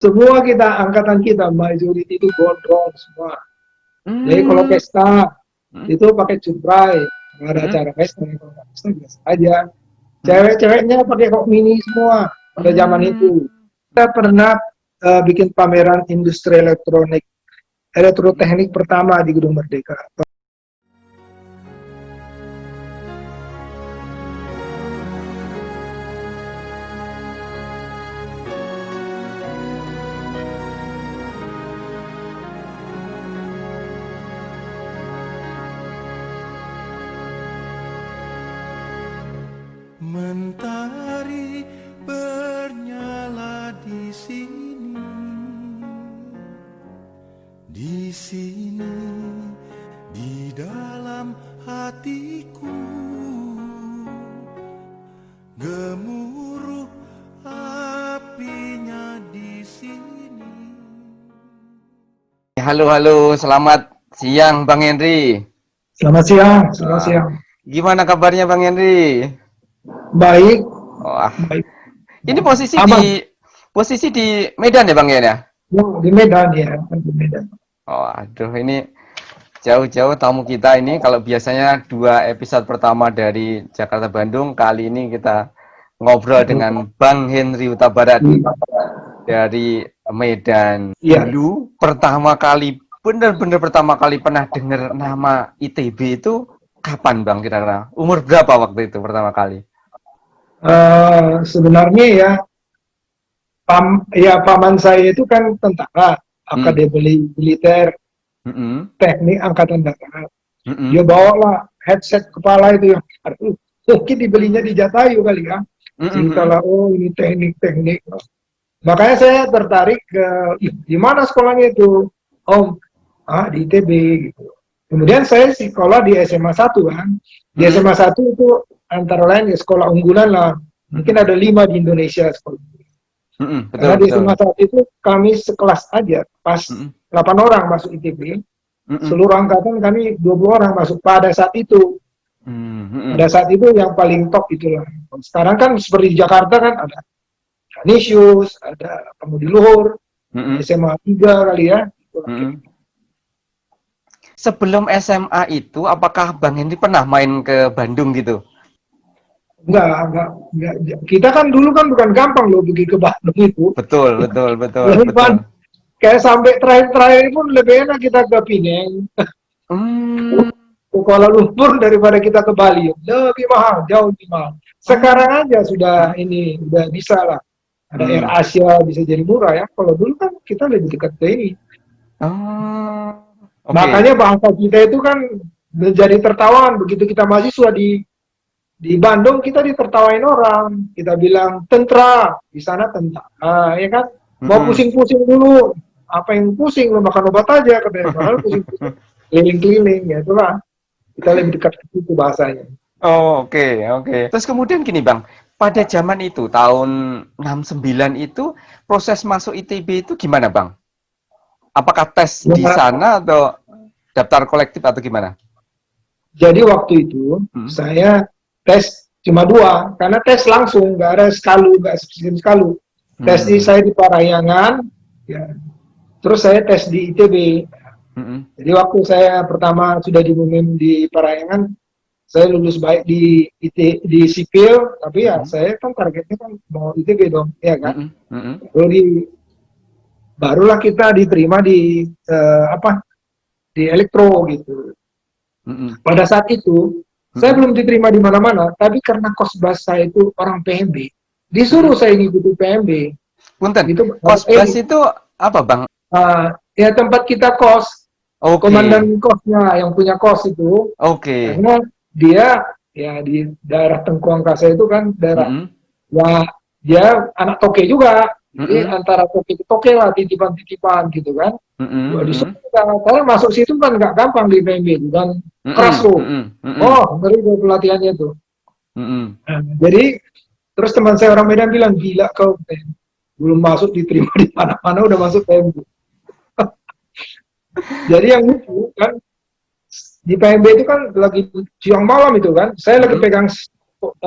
Semua kita, angkatan kita, majority itu gondrong semua. Jadi kalau Hmm. pesta, Hmm. itu pakai cutray. Nggak ada Hmm. acara pesta, kalau nggak pesta biasa aja. Hmm. Cewek-ceweknya pakai rok mini semua pada zaman Hmm. itu. Kita pernah bikin pameran industri elektronik, elektroteknik pertama di Gedung Merdeka. Mentari bernyala di sini, di dalam hatiku, gemuruh apinya di sini. Halo, selamat siang Bang Henry. Selamat siang, selamat Wah, siang. gimana kabarnya Bang Henry? Baik, Wah, baik. ini Aman. posisi di Medan ya Bang Hen ya? Ya, di Medan ya, di Medan. Oh, aduh ini jauh-jauh tamu kita ini. Kalau biasanya 2 episode pertama dari Jakarta Bandung, kali ini kita ngobrol dengan Bang Henry Huta Barat dari Medan. Iya. Dulu pertama kali, benar-benar pertama kali pernah dengar nama ITB itu kapan Bang kira-kira? Umur berapa waktu itu pertama kali? Sebenarnya ya, paman saya itu kan tentara, Hmm. akademi militer, Hmm. teknik angkatan darat. Dia Hmm. bawalah headset kepala itu yang aduh, mungkin dibelinya di Jatayu kali ya. Hmm. Ceritalah, oh ini teknik-teknik. Makanya saya tertarik ke di mana sekolahnya itu, Om. Di ITB gitu. Kemudian saya sekolah di SMA 1 kan. Di Hmm. SMA 1 itu antara lain ya sekolah unggulan lah. Mungkin Hmm. ada 5 di Indonesia sekolah. Hmm. Karena Betul, di betul. SMA 1 itu kami sekelas aja. Pas Hmm. 8 orang masuk ITB. Hmm. Seluruh angkatan kami 20 orang masuk pada saat itu. Hmm. Pada Hmm. saat itu yang paling top itulah. Sekarang kan seperti di Jakarta kan ada Canisius, ada Pemudi Luhur, Hmm. SMA 3 kali ya. Itulah. Hmm. Sebelum SMA itu, apakah Bang Henry pernah main ke Bandung gitu? Enggak. Kita kan dulu kan bukan gampang loh pergi ke Bandung itu. Betul, betul, betul, Dari betul. kayak sampai terakhir-terakhir pun lebih enak kita ke Pineng, Hmm. ke Kuala Lumpur daripada kita ke Bali. Lebih mahal, jauh lebih mahal. Oh. Sekarang aja sudah Hmm. ini, udah bisa lah. Ada Air Hmm. Asia bisa jadi murah ya. Kalau dulu kan kita lebih dekat ke ini. Oh. Oke. Makanya bangsa kita itu kan menjadi tertawaan begitu kita mahasiswa di Bandung kita ditertawain orang. Kita bilang tentara, di sana tentara, ya kan? Mau Hmm. pusing-pusing dulu. Apa yang pusing? Lo makan obat aja, katanya. Padahal pusing-pusing. Keliling-keliling, ya itulah. Kita lebih dekat ke situ bahasanya. Oh, oke, oke. Terus kemudian gini, Bang. Pada zaman itu, tahun 69 itu, proses masuk ITB itu gimana, Bang? Apakah tes di Ya, sana atau daftar kolektif atau gimana? jadi waktu itu, Hmm. saya tes cuma 2. Karena tes langsung, nggak ada skalu, nggak sistem skalu. Tes di Hmm. saya di Parahyangan, ya. Terus saya tes di ITB. Hmm. Jadi waktu saya pertama sudah diumumin di Parahyangan, saya lulus baik di sipil, tapi ya Hmm. saya kan targetnya kan mau ITB dong, ya kan. Hmm. Hmm. Barulah kita diterima di apa di elektro gitu. Hmm. Pada saat itu saya Hmm. belum diterima di mana-mana, tapi karena kosbas saya itu orang PMB, Hmm. disuruh saya ngikuti PMB. Punten, Itu Kosbas itu apa, Bang? ya tempat kita kos, Oke, komandan kosnya yang punya kos itu, oke. karena dia ya di daerah Tengkuang Kasa itu kan daerah Hmm. ya dia anak toke juga, jadi Hmm. antara toke ke toke lah, titipan-titipan gitu kan. Hmm. Wah, Hmm. disuruh karena masuk situ kan nggak gampang di PMB itu kan, keras Hmm. tuh. Hmm. Hmm. Oh, ngeri tuh pelatihannya tuh. Hmm. Nah, jadi terus teman saya orang Medan bilang, gila kau, belum masuk diterima di mana-mana udah masuk PMB. Jadi yang lucu kan di PMB itu kan lagi siang malam itu kan, saya lagi Hmm. pegang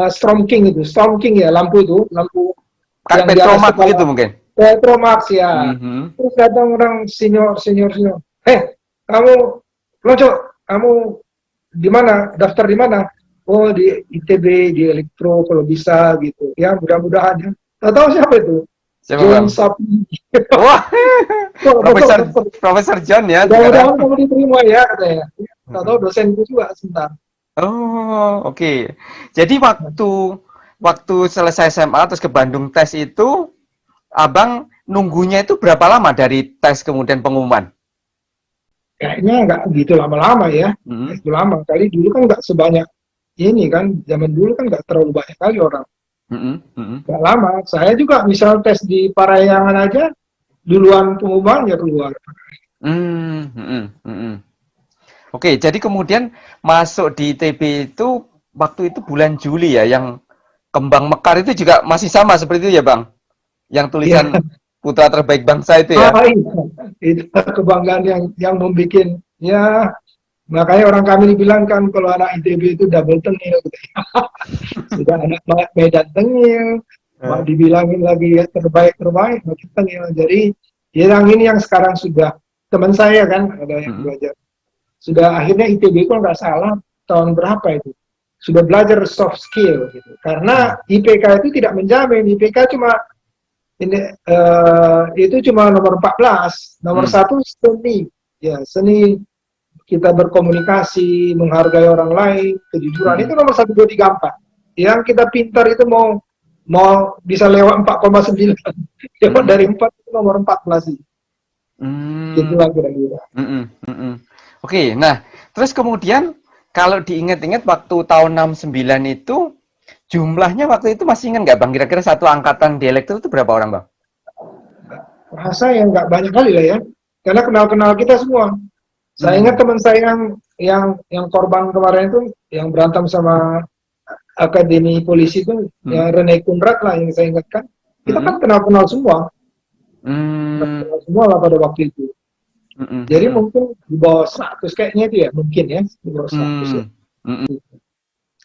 Storm King itu, Storm King ya, lampu itu, lampu Kayak yang di atas Petromak begitu kepala, mungkin. Petromax ya. Mhm. Terus datang orang senior. Kamu Lonco, kamu di mana? Daftar di mana? Oh, di ITB, di elektro kalau bisa gitu. Ya, mudah-mudahan ya. Tahu siapa itu? Siapa John Bang? Sapni. Wah, Betul, Profesor betul. Profesor John ya sekarang. Mudah-mudahan kamu diterima ya katanya. Tahu Mhm. dosenku juga sebentar. Oh, oke. Jadi waktu selesai SMA terus ke Bandung tes itu, Abang nunggunya itu berapa lama dari tes kemudian pengumuman? Kayaknya nggak gitu lama-lama ya. Nggak Mhm. gitu lama. Kali dulu kan nggak sebanyak ini kan. Zaman dulu kan nggak terlalu banyak kali orang. Mhm. Mhm. Nggak lama. Saya juga misal tes di Parahyangan aja, duluan pengumumannya keluar. Mhm. Mhm. Oke, jadi kemudian masuk di ITB itu waktu itu bulan Juli ya, yang kembang mekar itu juga masih sama seperti itu ya, Bang? Yang Ya, tulisan putra terbaik bangsa itu ya? itu kebanggaan yang membuat ya, makanya orang kami bilang kan kalau anak ITB itu double tengil gitu. Sudah anak Medan tengil, mak Eh. dibilangin lagi ya, terbaik makin tengil. Jadi yang ini yang sekarang sudah teman saya kan ada yang Mhm. belajar. Sudah akhirnya ITB kalau nggak salah tahun berapa itu sudah belajar soft skill gitu. Karena Mhm. IPK itu tidak menjamin, IPK cuma ini itu cuma nomor 14, nomor Mhm. satu seni, ya seni kita berkomunikasi, menghargai orang lain, kejujuran itu Mhm. nomor 1, 2, 3, 4. Yang kita pintar itu mau mau bisa lewat 4,9, lewat Mhm. dari 4 itu nomor 14 itu. Mmm. Itulah kira-kira. Mhm. Mhm. Oke, nah terus kemudian kalau diingat-ingat waktu tahun 69 itu jumlahnya waktu itu masih ingat nggak Bang? Kira-kira satu angkatan di elektro itu berapa orang Bang? Rasa yang nggak banyak kali lah ya, karena kenal-kenal kita semua. Saya ingat Hmm. teman saya yang korban kemarin itu yang berantem sama akademi polisi itu Hmm. yang Rene Kundrat lah yang saya ingatkan. Kita kan Hmm. kenal-kenal semua, Hmm. kenal semua lah pada waktu itu. Hmm. Jadi Hmm. mungkin di bawah 100 kayaknya itu ya, mungkin ya, di bawah 100 ya. Hmm. Hmm.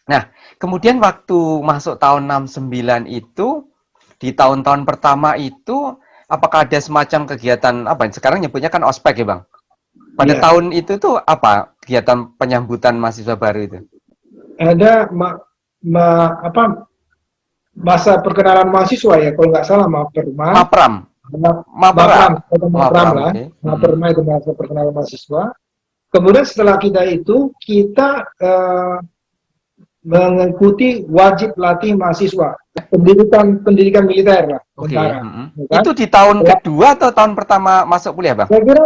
Nah, kemudian waktu masuk tahun 69 itu, di tahun-tahun pertama itu, apakah ada semacam kegiatan apa? Sekarang nyebutnya kan ospek ya, Bang. Pada Iya, tahun itu tuh apa kegiatan penyambutan mahasiswa baru itu? ada apa masa perkenalan mahasiswa ya, kalau nggak salah Maperma, Mapram, Mapra, Mapram atau Mapram Mapram, lah, oke. Hmm. Maperma itu masa perkenalan mahasiswa. Kemudian setelah kita itu kita mengikuti wajib latih mahasiswa pendidikan militer lah, Oke. tentara, Hmm. ya kan? Itu di tahun Setelah, kedua atau tahun pertama masuk kuliah, Bang? saya kira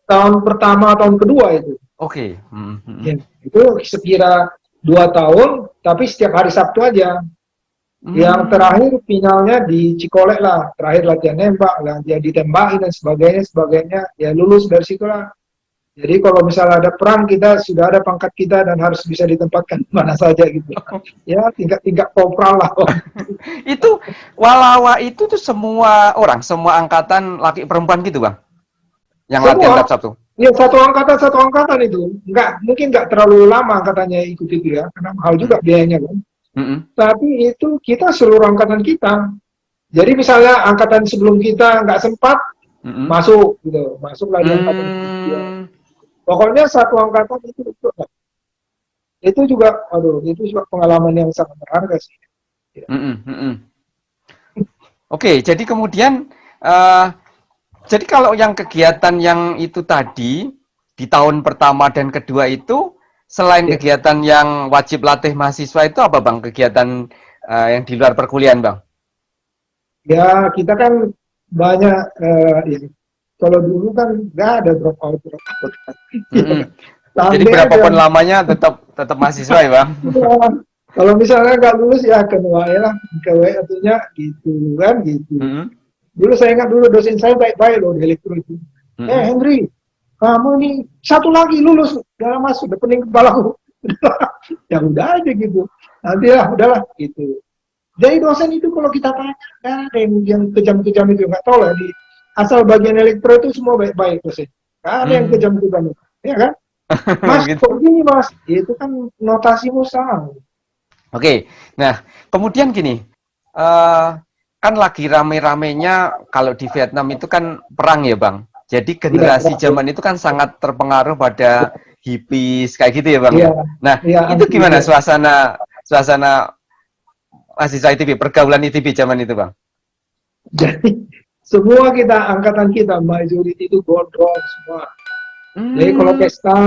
tahun pertama tahun kedua itu, Oke. Hmm. Hmm. ya, itu sekira 2 tahun, tapi setiap hari Sabtu aja. Yang Hmm. terakhir finalnya di Cikolek lah, terakhir latihan nembak lah, dia ditembakin dan sebagainya, ya lulus dari situlah. Jadi kalau misalnya ada perang kita sudah ada pangkat kita dan harus bisa ditempatkan di mana saja gitu. Ya tingkat kopral lah. Itu walawa itu tuh semua orang, semua angkatan laki perempuan gitu, Bang. Yang latihan Semua, tiap Sabtu. ya satu angkatan itu, mungkin nggak terlalu lama angkatannya ikut itu ya, karena mahal juga Hmm. biayanya kan. Hmm. Tapi itu kita seluruh angkatan kita. Jadi misalnya angkatan sebelum kita nggak sempat Hmm. masuk gitu, masuklah di angkatan kedua. Hmm. Pokoknya satu angkatan itu juga, aduh, itu juga pengalaman yang sangat berharga sih. Ya. Hmm. Hmm. Oke, jadi kemudian eh, jadi kalau yang kegiatan yang itu tadi di tahun pertama dan kedua itu selain Ya. kegiatan yang wajib latih mahasiswa itu apa Bang? Kegiatan yang di luar perkuliahan, Bang? Ya, kita kan banyak, ya, kalau dulu kan nggak ada drop out. Hmm. Ya, Jadi landai aja. berapapun lamanya tetap tetap mahasiswa ya, Bang? Ya, kalau misalnya nggak lulus ya ke WA lah, ke WA artinya gitu kan gitu. Hmm. Dulu saya ingat dulu dosen saya baik-baik loh di elektro itu. Hmm. Henry, kamu nih satu lagi lulus, udah masuk, udah pening kepalaku. Ya udah aja gitu. Nanti lah, udahlah gitu. Jadi dosen itu kalau kita tanya, nggak ada yang kejam-kejam itu, nggak tahu lah di asal bagian elektro itu semua baik-baik dosen. Nggak ada yang Hmm. kejam-kejam itu, ya kan? Mas, Gitu. kok gini mas? Itu kan notasimu salah. Oke, nah kemudian gini, eh, kan lagi rame-ramenya kalau di Vietnam itu kan perang ya Bang. Jadi generasi Iya, zaman itu kan sangat terpengaruh pada hippies kayak gitu ya Bang iya, ya. Nah, iya, itu gimana iya. suasana mahasiswa ITB, pergaulan ITB zaman itu Bang? Jadi semua kita angkatan kita majority itu gondrong semua. Jadi kalau Hmm. pesta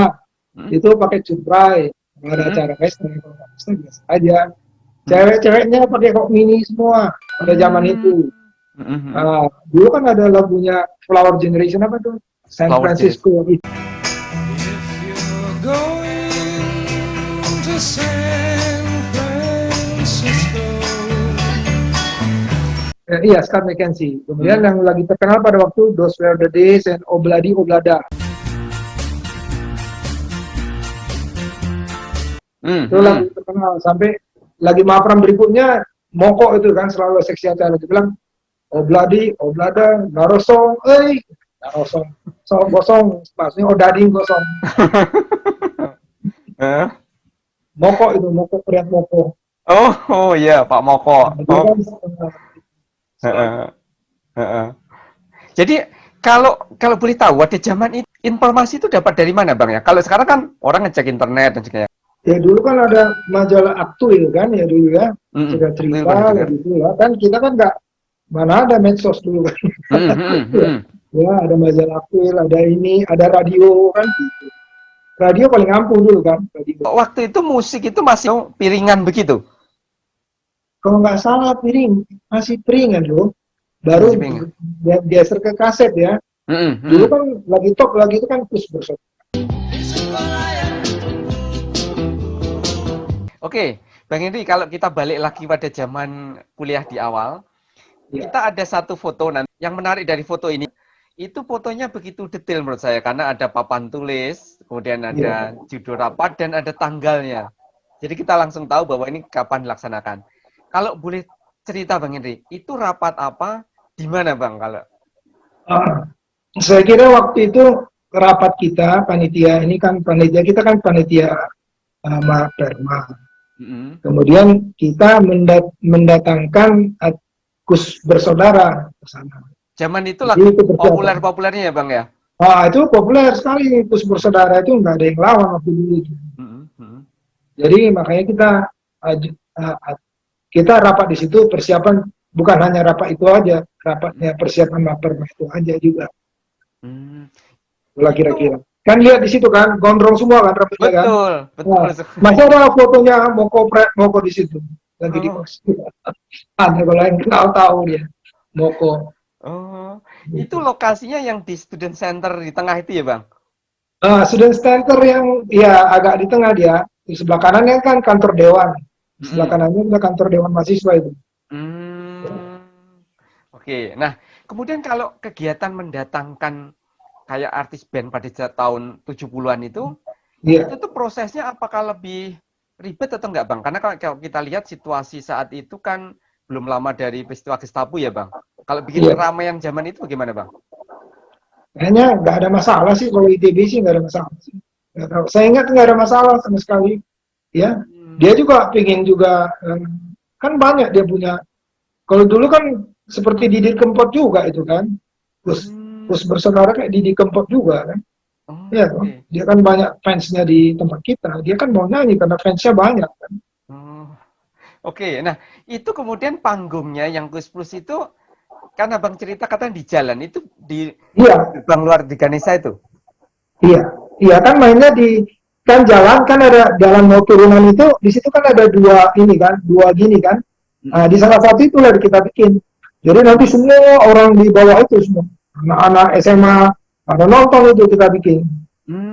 Hmm. itu pakai cutray, nggak ada Hmm. acara pesta, kalau nggak pesta biasa aja. Hmm. Cewek-ceweknya pakai kok mini semua pada zaman Hmm. itu. Hmm. Dulu kan ada lagunya Flower Generation apa tuh? San Flower Generation. Francisco. If you're going to San Francisco, Iya, Scott McKenzie. Kemudian Hmm. yang lagi terkenal pada waktu Those Were the Days and Obladi Oblada. Itu lagu terkenal. Sampai lagi Mapram berikutnya, Moko itu kan selalu seksi acara. Dia bilang, Obladi Oblada, Narosong, Narosong. So, gosong, maksudnya Odading gosong. Hah? Moko itu, Moko, Priat Moko. Oh iya Pak Moko. Nah, dia Oh. kan selalu. Heeh. Heeh. Jadi kalau boleh tahu, ada zaman itu informasi itu dapat dari mana Bang ya? Kalau sekarang kan orang ngecek internet dan sebagainya. Ya dulu kan ada majalah Aktuil kan ya dulu ya. Sudah Betul pernah cerita dengar. gitu ya. Kan kita kan nggak, mana ada medsos dulu kan. Ya, ada majalah Aktuil, ada ini, ada radio kan gitu. Radio paling ampuh dulu kan, radio. Waktu itu musik itu masih piringan begitu. Kalau nggak salah masih piringan loh. Baru Masih piringan. geser ke kaset ya. Dulu kan lagi top lagi itu kan Kus Bersaudara. Oke, Bang Henry, kalau kita balik lagi pada zaman kuliah di awal, Ya. kita ada satu foto nanti. Yang menarik dari foto ini, itu fotonya begitu detail menurut saya, karena ada papan tulis, kemudian ada judul rapat, dan ada tanggalnya. Jadi kita langsung tahu bahwa ini kapan dilaksanakan. Kalau boleh cerita Bang Henry, itu rapat apa, di mana Bang? Kalau Saya kira waktu itu rapat kita, panitia ini kan panitia kita kan panitia Perma. Kemudian kita mendatangkan Kus Bersaudara ke sana. Zaman itu Jadi lagi itu persiapan. populer-populernya ya Bang ya? Itu populer sekali Kus Bersaudara itu, nggak ada yang lawan waktu dulu. Jadi makanya kita rapat di situ, persiapan bukan hanya rapat itu aja, rapatnya persiapan Perma itu aja juga. Itulah kira-kira. Kan lihat di situ kan, gondrong semua kan rambutnya kan. Betul. Masih ada fotonya Moko di situ. Lagi di pos. Ada kalau yang kenal tahu dia. Moko. Oh, itu lokasinya yang di Student Center di tengah itu ya Bang? Student Center yang ya agak di tengah dia. Di sebelah kanannya kan kantor dewan. Di sebelah kanannya udah kantor dewan mahasiswa itu. Oke, nah kemudian kalau kegiatan mendatangkan kayak artis band pada tahun 70-an itu tuh prosesnya apakah lebih ribet atau enggak Bang? Karena kalau kita lihat situasi saat itu kan belum lama dari peristiwa Gestapo ya Bang. Kalau bikin keramaian zaman itu bagaimana Bang? Kayaknya nggak ada masalah sih, kalau ITB sih nggak ada masalah sih. Saya ingat nggak ada masalah sama sekali. Ya, dia juga pengen juga, kan banyak dia punya. Kalau dulu kan seperti Didi Kempot juga itu kan. Kus Bersaudara kayak Didi Kempot juga kan. Ya, dia kan banyak fansnya di tempat kita. Dia kan mau nyanyi karena fansnya banyak kan. Oke, nah itu kemudian panggungnya yang Kus Plus itu kan Abang cerita katanya di jalan itu di gerbang luar di Ganesha itu. Iya kan mainnya di kan jalan kan ada jalan mau turunan itu di situ kan ada dua gini kan. Nah, di salah satu itulah kita bikin. Jadi nanti semua orang di bawah itu semua anak-anak SMA pada nonton itu kita bikin.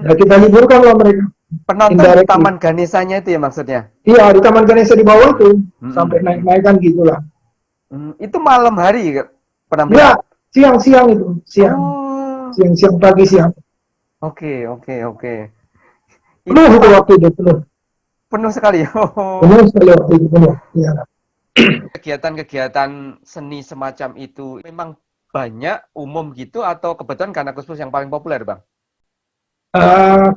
Ya kita liburkan lah mereka. Penonton di Taman Ganesanya itu ya maksudnya? Iya, di Taman Ganesha di bawah itu sampai naik-naikan gitulah. Itu malam hari Ya, penampilan? siang itu, siang pagi siang. Oke. Penuh itu waktu itu penuh. Penuh sekali. Penuh sekali waktu itu penuh. Ya. Kegiatan seni semacam itu memang banyak umum gitu atau kebetulan karena Kus Plus yang paling populer Bang?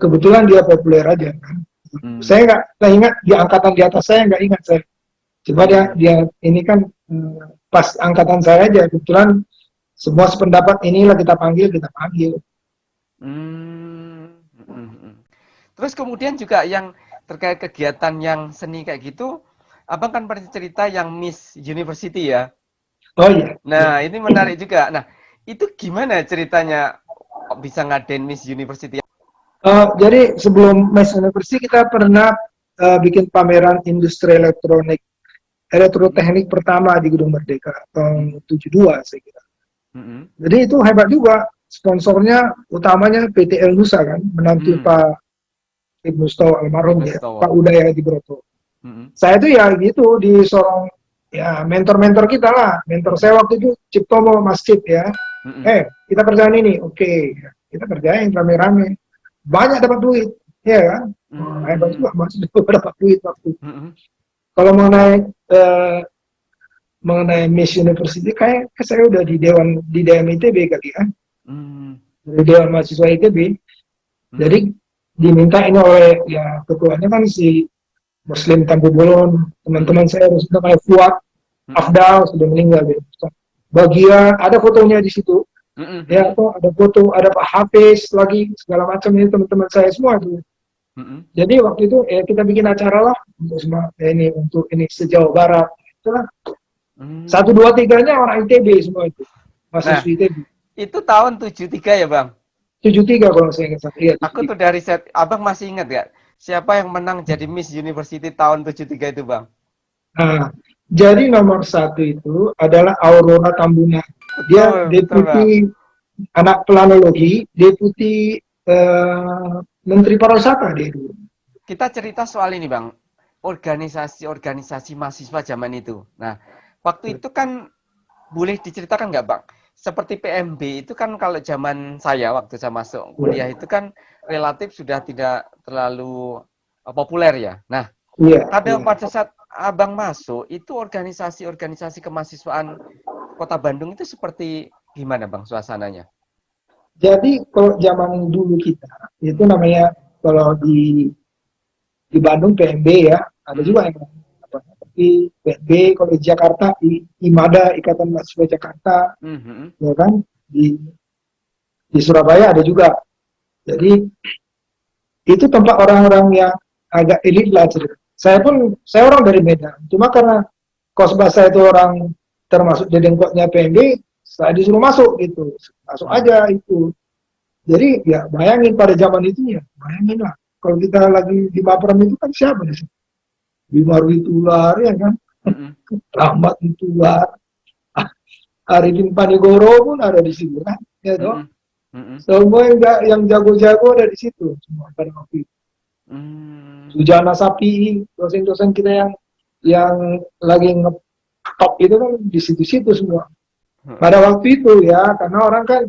Kebetulan dia populer aja kan. Saya nggak ingat di angkatan di atas, saya nggak ingat saya. Coba dia ini kan pas angkatan saya aja, kebetulan semua sependapat inilah kita panggil. Hmm, Terus kemudian juga yang terkait kegiatan yang seni kayak gitu, abang kan pernah cerita yang Miss University ya. Oh iya. Nah, ini menarik juga. Nah, itu gimana ceritanya kok bisa ngadain Miss University? Jadi sebelum Miss University kita pernah bikin pameran industri elektroteknik pertama di Gedung Merdeka tahun 72 saya kira. Jadi itu hebat juga. Sponsornya utamanya PT El Nusa kan, menantu Pak Ibnu Stowo almarhum ya, Pak Udaya di Broto. Saya tuh ya gitu disorong ya mentor-mentor kita lah. Mentor saya waktu itu Ciptomo Masjid ya. Kita kerjain ini, oke. Kita kerjain rame-rame. Banyak dapat duit, ya kan? Hebat juga masih dapat duit waktu. Kalau mengenai Miss University kayak saya udah di Dewan ITB kali ya. Dari Dewan Mahasiswa ITB. Jadi diminta ini oleh ya ketuanya kan si Muslim Tampu Bolon, teman-teman saya sudah kayak Fuad, Afdal sudah meninggal gitu. Bagian ada fotonya di situ. Ya, atau ada foto, ada Pak Hafiz lagi segala macam ini teman-teman saya semua tuh. Jadi waktu itu kita bikin acara lah untuk ini sejauh barat. Itulah. 1, 2, 3-nya orang ITB semua itu. Mahasiswa ITB. Itu tahun 73 ya, Bang? 73 kalau saya ingat. Iya, aku tuh dari set, Abang masih ingat gak? Siapa yang menang jadi Miss University tahun 73 itu, Bang? Nah, jadi nomor 1 itu adalah Aurora Tambuna. Dia deputi anak planologi, deputi Menteri Pariwisata dia dulu. Kita cerita soal ini, Bang. Organisasi mahasiswa zaman itu. Nah, waktu itu kan boleh diceritakan nggak, Bang? Seperti PMB itu kan kalau zaman saya waktu saya masuk kuliah itu kan relatif sudah tidak terlalu populer ya. Nah, pada saat Abang masuk itu organisasi kemahasiswaan Kota Bandung itu seperti gimana, Bang, suasananya? Jadi kalau zaman dulu kita itu namanya kalau di Bandung PMB ya, ada juga yang seperti PMB kalau di Jakarta IMADA Ikatan Mahasiswa Jakarta, ya kan di Surabaya ada juga. Jadi itu tempat orang-orang yang agak elit lah cerita. Saya orang dari Medan, cuma karena Kosbah saya itu orang termasuk dedengkotnya PMB, saya disuruh masuk gitu, masuk aja itu. Jadi ya bayangin pada zaman itu ya, bayangin lah. Kalau kita lagi di Baperan itu kan siapa sih? Bimaru Itular ya kan, Rahmat Itular, Arifin Panigoro pun ada di situ kan, ya toh. Semua yang jago-jago ada di situ semua pada waktu itu. Sujana Sapi, dosen-dosen kita yang lagi ngetop itu kan di situ-situ semua. Pada waktu itu ya, karena orang kan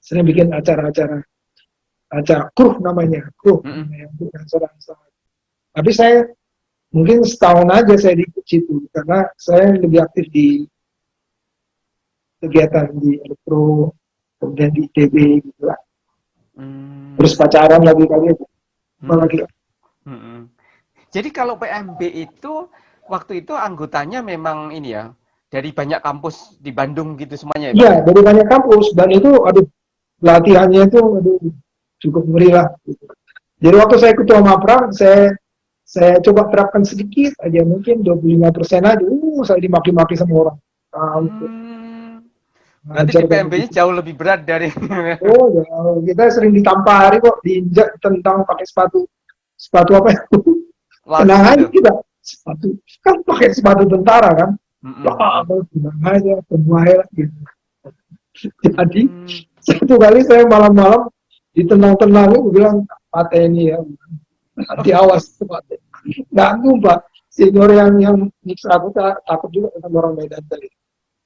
sering bikin acara kruh namanya, untuk acara-acara. Tapi saya mungkin setahun aja saya di situ karena saya lebih aktif di kegiatan di elektro, kemudian di ITB gitu lah. Terus pacaran lagi kali aja. Jadi kalau PMB itu waktu itu anggotanya memang ini ya dari banyak kampus di Bandung gitu semuanya ya? Iya, dari banyak kampus dan itu aduh latihannya itu cukup ngeri lah. Gitu. Jadi waktu saya ketua Mapram, saya coba terapkan sedikit aja, mungkin 25% aja. Saya dimaki-maki sama orang. Nanti di PMB-nya jauh lebih berat dari. Oh ya, kita sering ditampari kok, diinjak tentang pakai sepatu apa itu? Tenang aja kita, sepatu kan pakai sepatu tentara kan? Tenang aja, semua ya gitu. Jadi satu kali saya malam-malam ditenang-tenangin, gue bilang pateni ya, nanti awas pateni. Ganggu Pak, senior yang nyiksa aku takut juga sama orang Medan tadi.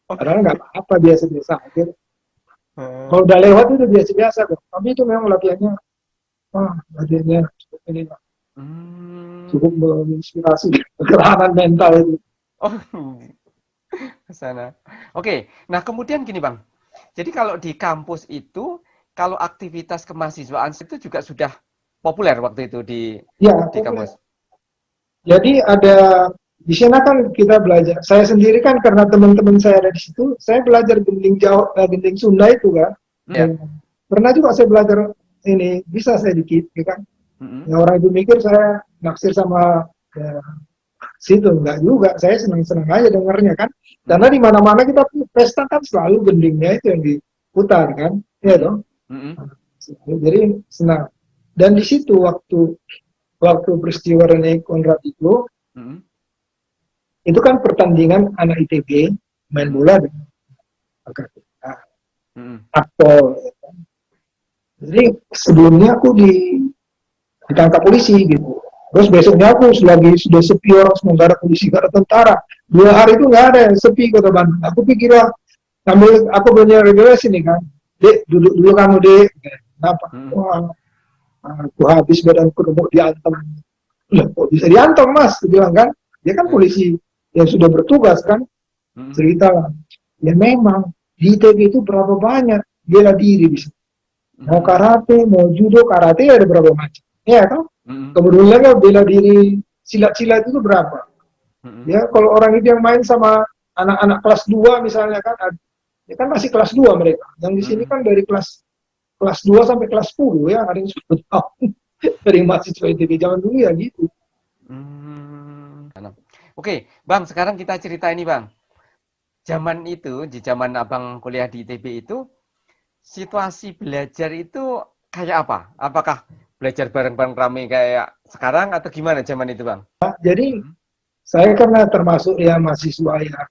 Padahal nggak apa-apa, biasa-biasa aja. Kalau udah lewat itu biasa-biasa kok. Tapi itu memang latihannya cukup ini Pak. Cukup menginspirasi ketahanan mental itu. Kesana. Oke, nah kemudian gini Bang. Jadi kalau di kampus itu, kalau aktivitas kemahasiswaan itu juga sudah populer waktu itu di kampus. Jadi ada di sana kan kita belajar. Saya sendiri kan karena teman-teman saya ada di situ, saya belajar gending Jawa, gending Sunda itu kan. Ya. Pernah juga saya belajar ini, bisa saya dikit, ya kan. Mm-mm. Ya, orang itu mikir saya naksir sama ya, situ, enggak juga. Saya senang-senang aja dengarnya kan. Karena di mana-mana kita pesta kan selalu gendingnya itu yang diputar kan, ya dong. Mm-mm. Jadi senang. Dan di situ waktu peristiwa Rene Konrad Mm-mm. itu kan pertandingan anak ITB main bola dengan Mm-mm. akpol. Ya kan. Jadi sebelumnya aku ditangkap polisi gitu. Terus besoknya aku sudah sepi orang, semua nggak ada polisi, nggak ada tentara. 2 hari itu nggak ada, sepi kota Bandung. Aku pikir lah, aku punya regulasi nih kan. Dek, duduk dulu kamu dek. Kenapa? Wah, aku habis badanku udah mau diantem. Lah, kok bisa diantem mas? Dia bilang kan, dia kan polisi yang sudah bertugas kan. Cerita lah. Ya memang di ITB itu berapa banyak bela diri bisa. Mau karate, mau judo, karate ada berapa macam. Ya kan? Kemudian kan bela diri silat-silat itu berapa? Ya kalau orang itu yang main sama anak-anak kelas 2 misalnya kan, ya kan masih kelas 2 mereka. Yang di sini kan dari kelas 2 sampai kelas 10 ya, ada yang 10 tahun dari mahasiswa ITB zaman dulu ya gitu. Oke, Bang, sekarang kita cerita ini, Bang. Zaman itu, di zaman Abang kuliah di ITB itu, situasi belajar itu kayak apa? Apakah belajar bareng-bareng rame kayak sekarang atau gimana zaman itu, Bang? Jadi saya karena termasuk ya mahasiswa ya,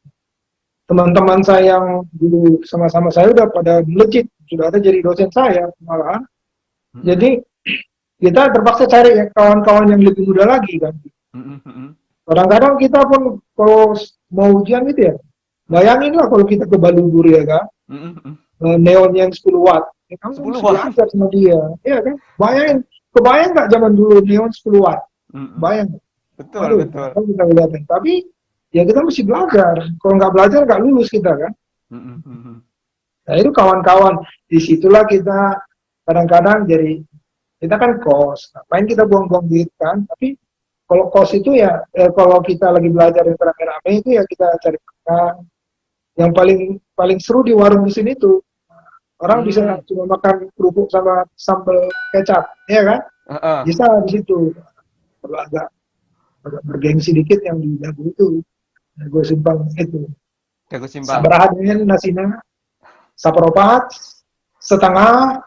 teman-teman saya yang dulu sama-sama saya udah pada melejit, sudah ada jadi dosen saya malahan. Jadi kita terpaksa cari ya kawan-kawan yang lebih muda lagi kan. Kadang-kadang kita pun kalau mau ujian gitu ya, bayangin lah kalau kita ke Balubur ya kan, neon yang 10 watt, ya kan 10 10 watt. belajar sama dia, ya kan, bayangin, kebayang nggak zaman dulu neon 10 watt, bayang. Betul, Aduh, betul. kita lihatin. Tapi ya kita mesti belajar. Kalau nggak belajar nggak lulus kita kan. Nah itu kawan-kawan. Disitulah kita kadang-kadang jadi kita kan kos. Ngapain kita buang-buang duit kan? Tapi kalau kos itu ya kalau kita lagi belajar yang rame-rame itu ya kita cari makan. Yang paling seru di warung di sini tuh orang bisa cuma makan kerupuk sama sambal kecap, ya kan? Bisa di situ. Kalau agak bergengsi dikit yang di Dago itu, Dago Simpang itu. Dago Simpang. Sabaraha dengan nasinya, saperopat, setengah.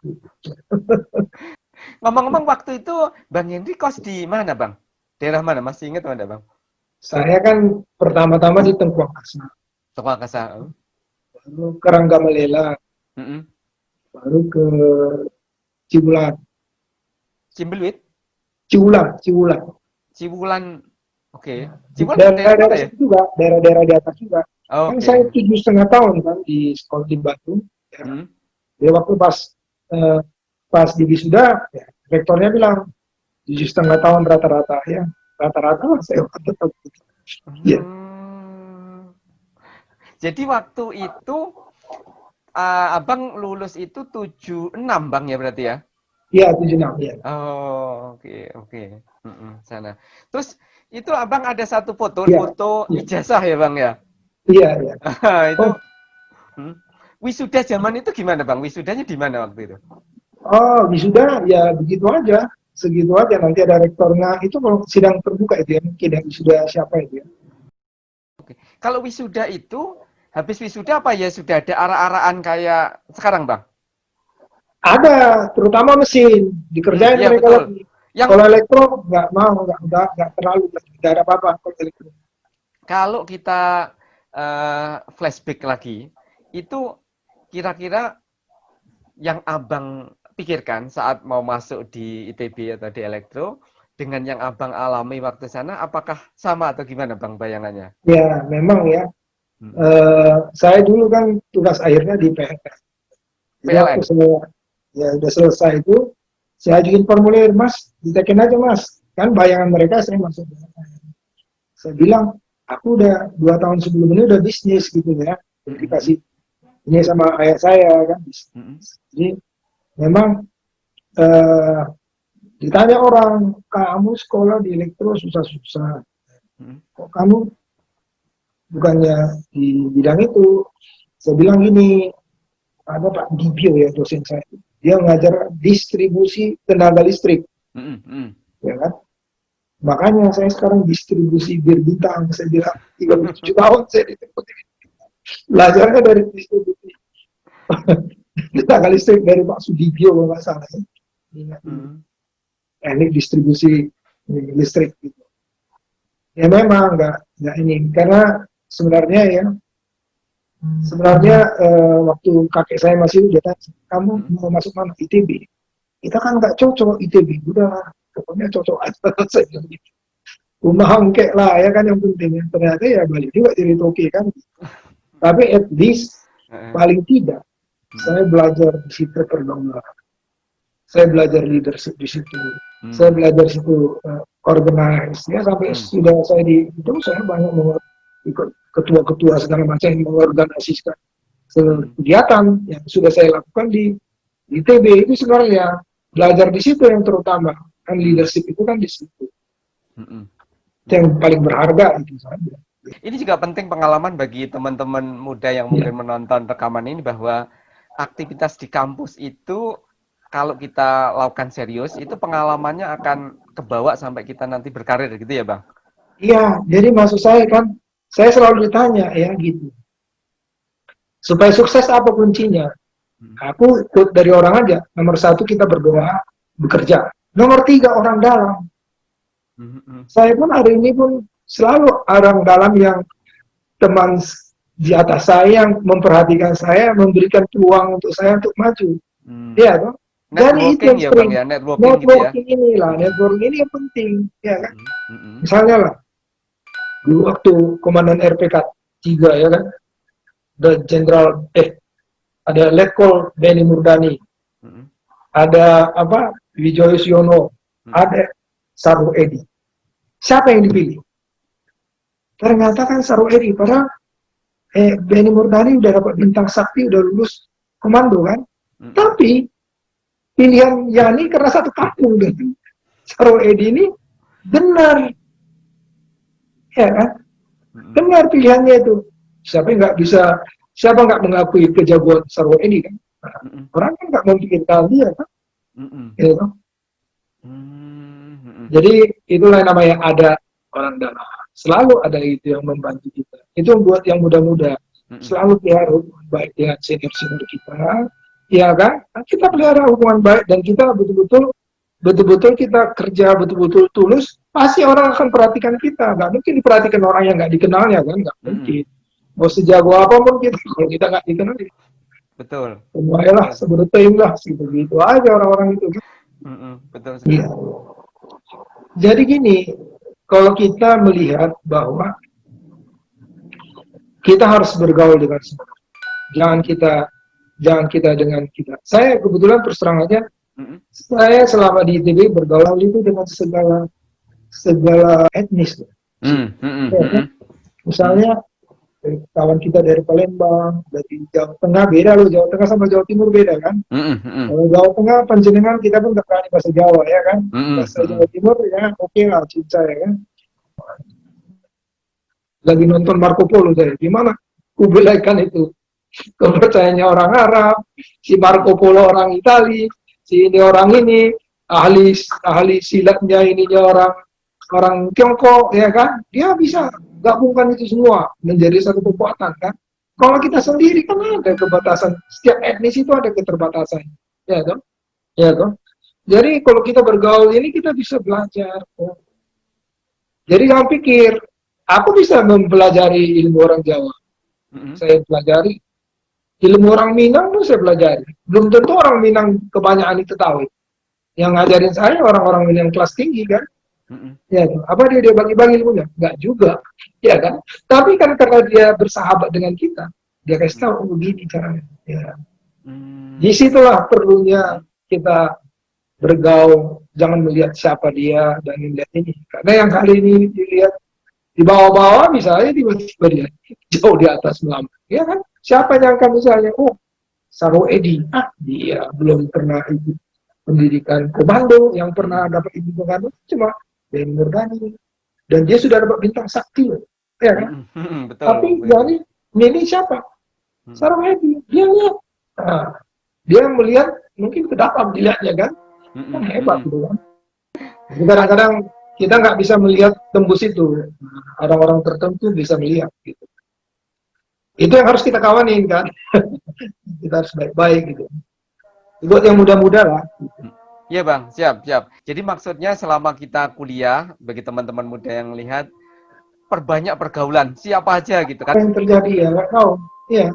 Ngomong-ngomong waktu itu Bang Henry kos di mana, Bang? Daerah mana? Masih ingat mana, Bang? Saya kan pertama-tama di Tengku Angkasa. Tengku Angkasa. Baru ke Ranggamalela. Baru ke Cibulan. Cimbeluit? Cibulan. Oke. Cibulan daerah ya? Juga, daerah-daerah di atas juga. Oh, kan saya 7,5 tahun kan di sekolah di Bandung. Ya, waktu pas di wisuda, ya, rektornya bilang 7,5 tahun rata-rata ya. Rata-rata lah saya tetap gitu. Ya. Jadi waktu itu Abang lulus itu 76 Bang ya berarti ya? Iya, 76 ya. Oh, oke. Sana. Terus itu Abang ada satu foto ijazah ya Bang ya? Iya. Itu wisuda zaman itu gimana Bang? Wisudanya di mana waktu itu? Oh, wisuda ya begitu aja. Segitu aja, nanti ada rektornya. Itu kalau sidang terbuka itu ya, mungkin yang wisuda siapa itu ya. Oke. Kalau wisuda itu, habis wisuda apa ya sudah ada arah-arahan kayak sekarang Bang? Ada, terutama mesin. Dikerjain ya, mereka lagi. Kalau elektro, nggak terlalu, nggak ada apa-apa kalau elektro. Kalau kita flashback lagi, itu kira-kira yang Abang pikirkan saat mau masuk di ITB atau di elektro dengan yang Abang alami waktu sana, apakah sama atau gimana Bang bayangannya? Ya, memang ya. Saya dulu kan tugas akhirnya di PLN. Jadi waktu saya udah selesai itu, saya ajuin formulir, Mas, ditekin aja Mas. Kan bayangan mereka saya masuk. Saya bilang, aku udah 2 tahun sebelum ini udah bisnis gitu ya. Dikasih ini sama ayah saya kan. Jadi memang ditanya orang, kamu sekolah di elektro susah-susah. kok kamu bukannya di bidang itu? Saya bilang gini, ada Pak Dibio ya dosen saya, dia ngajar distribusi tenaga listrik, ya kan? Makanya saya sekarang distribusi bir bintang, saya bilang 37 tahun saya distribusi, belajarnya dari distribusi tenaga listrik dari Pak Sudibyo kalau nggak salah ya. Ingat, teknik distribusi listrik gitu. Ya memang nggak ini, karena sebenarnya waktu kakek saya masih hidup, kamu mau masuk mana? ITB. Kita kan nggak cocok ITB, udah pokoknya cocok aja saya bilang gitu. Rumah angke lah ya kan yang penting. Ternyata ya balik juga jadi toke kan. Tapi at least paling tidak saya belajar di situ pergaulan. Saya belajar leadership di situ. Saya belajar di situ organize ya, sampai sudah saya di itu saya banyak ikut ketua-ketua segala macam yang mengorganisasikan kegiatan yang sudah saya lakukan di ITB. Itu sebenarnya belajar di situ yang terutama kan, leadership itu kan di situ yang paling berharga itu saja. Ini juga penting pengalaman bagi teman-teman muda yang mungkin menonton rekaman ini, bahwa aktivitas di kampus itu kalau kita lakukan serius, itu pengalamannya akan kebawa sampai kita nanti berkarir gitu ya Bang? Iya, jadi maksud saya kan, saya selalu ditanya ya gitu, supaya sukses apa kuncinya? Aku ikut dari orang aja, nomor 1 kita berdoa, bekerja, nomor 3 orang dalam. Saya pun hari ini pun selalu orang dalam yang teman di atas saya yang memperhatikan saya, memberikan peluang untuk saya untuk maju. Iya toh? Jadi itu yang ya sering, Bang ya, networking gitu ya. networking ini yang penting, ya kan? Misalnya lah, dulu waktu Komandan RPK 3 ya kan, ada Letkol Benny Murdani, ada Wijoyo Siono, ada Saru Edi. Siapa yang dipilih? Ternyata kan Saru Edi, padahal Benny Murdani udah dapat bintang sakti, udah lulus komando kan, tapi pilihan Yani karena satu kampung dengan Saru Edi ini benar, ya kan? Benar pilihannya itu. Siapa nggak mengakui kejagoan Saru Edi kan? Orang kan nggak memikirkan dia kan? Gitu. Jadi itulah yang namanya ada orang dalam. Selalu ada itu yang membantu kita. Itu buat yang muda-muda. Selalu pelihara hubungan baik dengan senior-senior kita. Ya kan? Kita pelihara hubungan baik dan kita betul-betul kita kerja betul-betul tulus. Pasti orang akan perhatikan kita. Nggak mungkin diperhatikan orang yang nggak dikenalnya kan? Nggak mungkin. Mau sejago apapun kita, kalau kita nggak dikenal, betul. Semuanya sebetulnya lah, gitu aja orang-orang itu. Betul sekali. Ya. Jadi gini, kalau kita melihat bahwa kita harus bergaul dengan semua, jangan kita dengan kita. Saya kebetulan terus terang aja, saya selama di ITB bergaul itu dengan segala etnis. Misalnya kawan kita dari Palembang, dari Jawa Tengah, beda loh, Jawa Tengah sama Jawa Timur beda kan. Kalau Jawa Tengah panjenengan kita pun nggak berani bahasa Jawa ya kan, bahasa Jawa Timur ya oke lah cinta ya kan. Lagi nonton Marco Polo saya, gimana kubelaikan itu kepercayaannya orang Arab, si Marco Polo orang Itali, si ini orang ini ahli silatnya ininya orang Tiongkok ya kan, dia bisa gabungkan itu semua menjadi satu kekuatan kan. Kalau kita sendiri kan ada kebatasan, setiap etnis itu ada keterbatasan, ya toh, ya toh. Jadi kalau kita bergaul ini kita bisa belajar. Ya. Jadi jangan pikir aku bisa mempelajari ilmu orang Jawa, saya pelajari ilmu orang Minang tuh saya pelajari. Belum tentu orang Minang kebanyakan itu tahu. Yang ngajarin saya orang-orang Minang kelas tinggi kan. Ya, apa dia bagi-bagi ilmunya? Enggak juga, ya kan? Tapi kan karena dia bersahabat dengan kita, dia kasih tahu begini caranya. Ya. Disitulah perlunya kita bergaul, jangan melihat siapa dia dan melihat ini. Karena yang kali ini dilihat di bawah-bawah, misalnya tiba-tiba dia jauh di atas melamar, ya kan? Siapa yang akan misalnya, Saru Edi, dia belum pernah ikut pendidikan komando, yang pernah dapat ikut komando cuma Benny Murdani, dan dia sudah dapat bintang sakti, ya kan? Betul. Tapi ini siapa? Hmm. Seorang Hedi, dia lihat, dia melihat mungkin ke dalam dilihatnya kan, kan hebat gitu kan. Jadi kadang-kadang kita nggak bisa melihat tembus itu, orang-orang tertentu bisa melihat gitu. Itu yang harus kita kawanin kan, kita harus baik-baik gitu. Buat yang muda-muda lah. Iya Bang, siap. Jadi maksudnya selama kita kuliah, bagi teman-teman muda yang lihat, perbanyak pergaulan, siapa aja gitu Apa kan. yang terjadi ya, nggak tahu. Iya.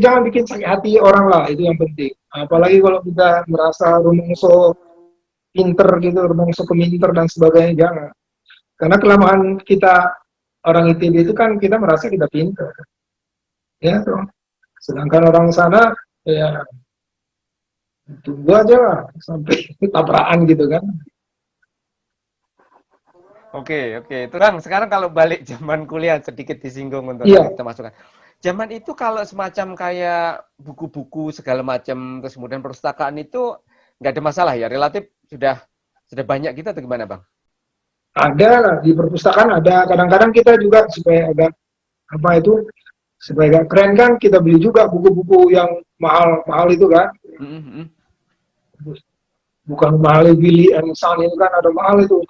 Jangan bikin sakit hati orang lah, itu yang penting. Apalagi kalau kita merasa rumongso pinter gitu, rumongso peminter dan sebagainya, jangan. Karena kelemahan kita orang ITB itu kan kita merasa kita pinter. Ya tuh. Sedangkan orang sana ya tunggu aja lah sampai tabrakan gitu kan. Oke. Itu Bang, sekarang kalau balik zaman kuliah sedikit disinggung untuk Iya. kita masukkan. Zaman itu kalau semacam kayak buku-buku segala macam, terus kemudian perpustakaan itu nggak ada masalah ya, relatif sudah banyak gitu atau gimana Bang? Ada lah di perpustakaan ada. Kadang-kadang kita juga supaya agak apa itu supaya agak keren kan kita beli juga buku-buku yang mahal itu kan. Bukan mahal Billy and Son itu kan ada mahal itu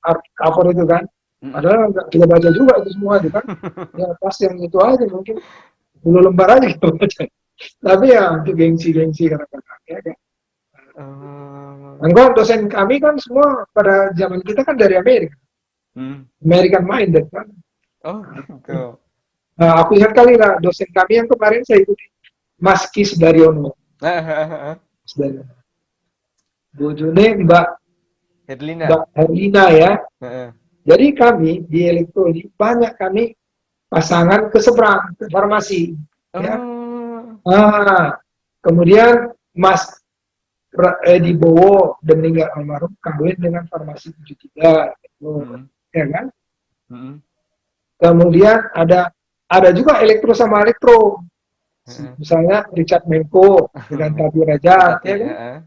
art cover itu kan. Padahal nggak kita baca juga itu semua itu kan. Ya pas yang itu aja mungkin 10 lembar aja kita baca. Tapi ya itu gengsi kadang-kadang ya kan. Enggak, dosen kami kan semua pada zaman kita kan dari Amerika. American minded kan. Oh gitu. Nah, aku ingat kali lah dosen kami yang kemarin saya ikuti, Mas Kis Daryono. Bojone Mbak Herlina ya. Jadi kami di elektronik banyak kami pasangan ke seberang ke farmasi. Ya. Kemudian Mas Edi Bowo dan meninggal almarhum kawin dengan farmasi 73. Ya kan? Kemudian ada juga elektro sama elektro. Misalnya Richard Menko dengan Tabi Raja, ya kan?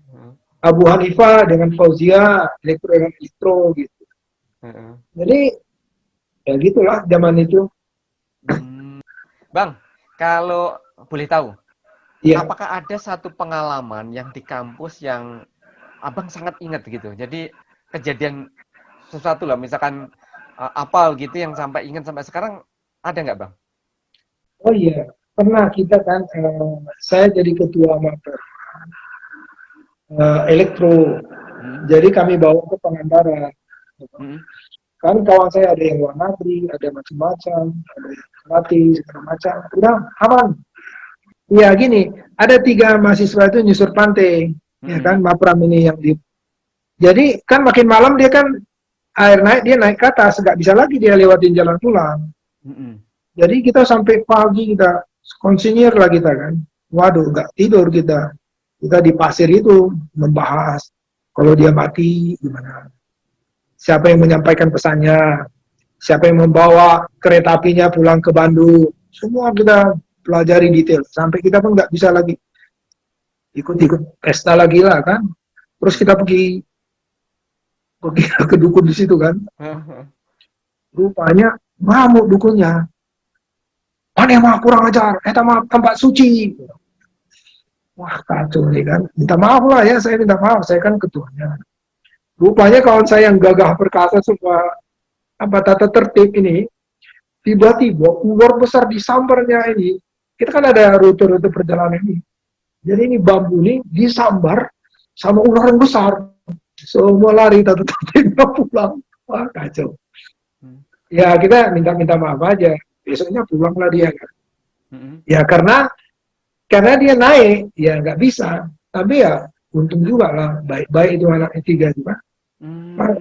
Abu Hanifah dengan Fauzia, elektro dengan elektro gitu. Jadi ya gitulah zaman itu. Bang, kalau boleh tahu, ya. Apakah ada satu pengalaman yang di kampus yang Abang sangat ingat gitu? Jadi kejadian sesuatu lah, misalkan apal gitu yang sampai ingat sampai sekarang, ada nggak Bang? Oh iya, pernah kita kan, saya jadi ketua mater elektro, jadi kami bawa ke Pangandaran. Kan kawan saya ada yang luar negeri, ada macam-macam, ada yang gratis, segala macam. Udah aman. Ya gini, ada 3 mahasiswa itu nyusur pantai, ya kan, Mapram ini yang di. Jadi kan makin malam dia kan air naik, dia naik ke atas, nggak bisa lagi dia lewatin jalan pulang. Jadi kita sampai pagi kita konsinyir lah kita kan, waduh nggak tidur kita di pasir itu membahas kalau dia mati gimana, siapa yang menyampaikan pesannya, siapa yang membawa kereta apinya pulang ke Bandung, semua kita pelajari detail, sampai kita pun nggak bisa lagi ikut pesta lagi lah kan. Terus kita pergi ke dukun di situ kan, rupanya ngamuk dukunnya, mana mah kurang ajar, mah tempat suci. Wah kacau nih kan, minta maaf lah ya, saya minta maaf, saya kan ketuanya. Rupanya kawan saya yang gagah perkasa semua tata tertib ini, tiba-tiba ular besar di sambarnya ini. Kita kan ada rute-rute perjalanan ini. Jadi ini bambu ini disambar sama ular yang besar. Semua lari, tata tertib pulang. Wah kacau. Ya kita minta maaf aja. Besoknya pulanglah dia kan. Ya karena dia naik, ya nggak bisa. Tapi ya untung juga lah, baik-baik itu anaknya 3 juga.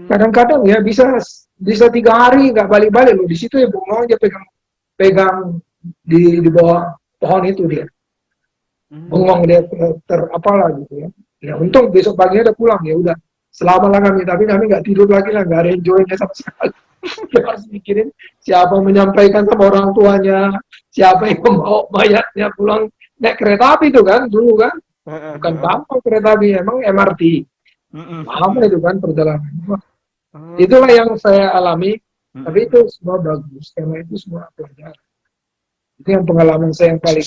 Kadang-kadang ya bisa 3 hari nggak balik-balik loh. Di situ ya bengong aja pegang di bawah pohon itu dia. Bengong dia apalah gitu ya. Ya untung besok paginya udah pulang, ya udah. Selamat lah kami, tapi kami nggak tidur lagi lah, nggak ada enjoy-nya sama sekali. Kita harus mikirin siapa menyampaikan sama orang tuanya, siapa yang membawa mayatnya pulang naik kereta api itu kan dulu kan, bukan gampang kereta api, emang MRT. Lama itu kan perjalanan. Itulah yang saya alami Tapi itu semua bagus, karena itu semua pelajaran. Itu yang pengalaman saya yang paling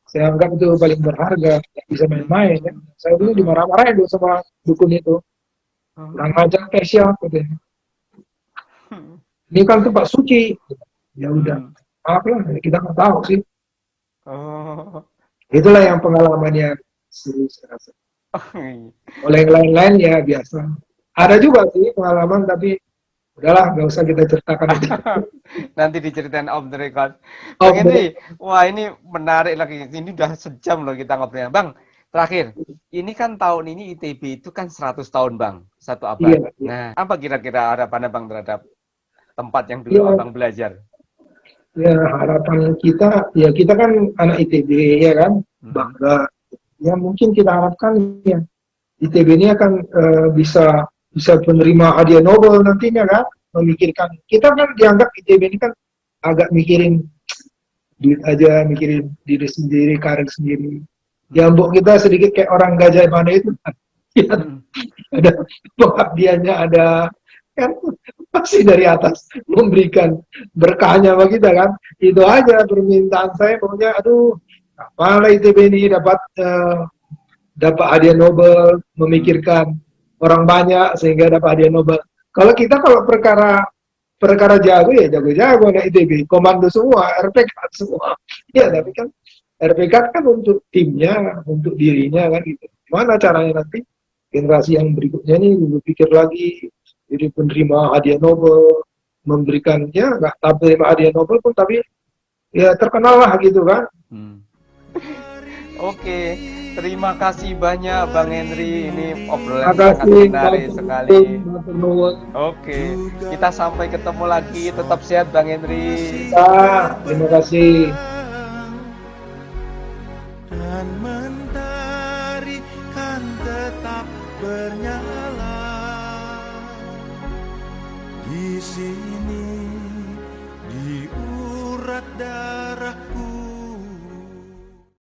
saya anggap itu paling berharga, nggak bisa main-main. Ya. Saya dulu dimarah-marahin dulu sama dukun itu, kurang ajar kayak siapa katanya. Ini kan tempat suci, ya udah, maaf lah, kita nggak tahu sih. Oh. Itulah yang pengalamannya seru saya rasa. Oleh yang lain-lain ya biasa. Ada juga sih pengalaman, tapi udahlah, nggak usah kita ceritakan itu. Nanti diceritain off the record. Off Bang the Henry, wah ini menarik lagi. Ini udah sejam loh kita ngobrolnya. Bang, terakhir, ini kan tahun ini ITB itu kan 100 tahun Bang, 1 abad. Iya, iya. Nah, apa kira-kira harapannya Bang terhadap tempat yang dulu Iya. Abang belajar? Ya harapan kita, ya kita kan anak ITB ya kan, bangga. Ya mungkin kita harapkan ya ITB ini akan bisa menerima hadiah Nobel nantinya kan, memikirkan. Kita kan dianggap ITB ini kan agak mikirin duit aja, mikirin diri sendiri, karir sendiri. Ya mbok kita sedikit kayak orang Gajah Mada itu. Ya, ada pengabdiannya, ada kan pasti dari atas memberikan berkahnya bagi kita kan. Itu aja permintaan saya, pokoknya aduh apalah ITB ini dapat hadiah Nobel, memikirkan orang banyak sehingga dapat hadiah Nobel. Kalau kita perkara jago ya jago-jago anak ITB, komando semua, RPK semua. Ya tapi kan RPK kan untuk timnya, untuk dirinya kan gitu. Gimana caranya nanti generasi yang berikutnya nih berpikir lagi, jadi penerima hadiah Nobel, memberikan ya nggak terima hadiah Nobel pun tapi ya terkenal lah gitu kan. Oke, terima kasih banyak Bang Henry. Ini obrolan Terima sangat kasih, menarik sekali. Oke, kita sampai ketemu lagi. Tetap sehat Bang Henry. Terima kasih. Dan mentari kan tetap bernyala di sini, di urat darahku